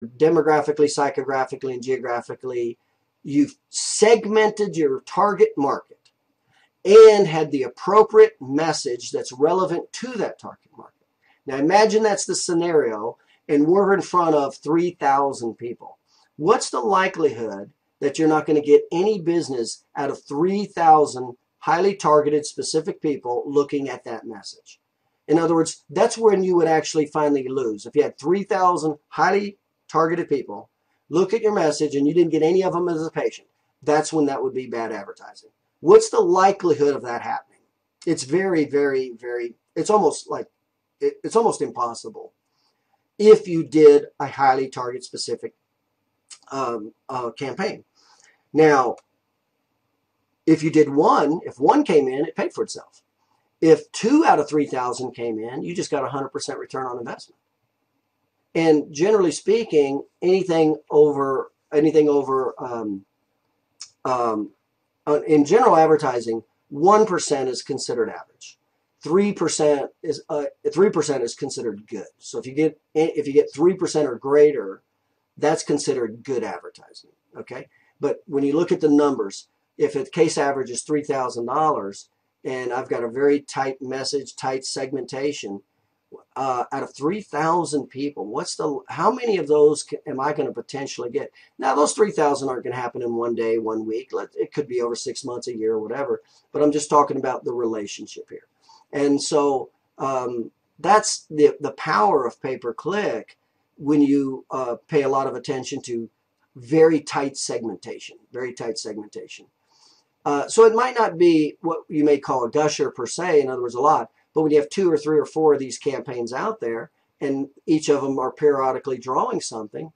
demographically, psychographically, and geographically. You've segmented your target market and had the appropriate message that's relevant to that target market. Now imagine that's the scenario and we're in front of 3,000 people. What's the likelihood that you're not going to get any business out of 3,000 highly targeted specific people looking at that message? In other words, that's when you would actually finally lose. If you had 3,000 highly targeted people look at your message and you didn't get any of them as a patient, that's when that would be bad advertising. What's the likelihood of that happening? It's very, very, very, it's almost impossible if you did a highly target specific campaign. Now, if you did one, if one came in, it paid for itself. If 2 out of 3,000 came in, you just got 100% return on investment. And generally speaking, anything over in general advertising, 1% is considered average. 3% is considered good. So if you get 3% or greater, that's considered good advertising. Okay, but when you look at the numbers, if a case average is $3,000 and I've got a very tight message, tight segmentation, out of 3,000 people, how many of those am I going to potentially get? Now, those 3,000 aren't going to happen in one day, 1 week. It could be over 6 months, a year, whatever. But I'm just talking about the relationship here. And so that's the power of pay-per-click when you pay a lot of attention to very tight segmentation, very tight segmentation. So it might not be what you may call a gusher per se, in other words, a lot, but when you have 2 or 3 or 4 of these campaigns out there and each of them are periodically drawing something,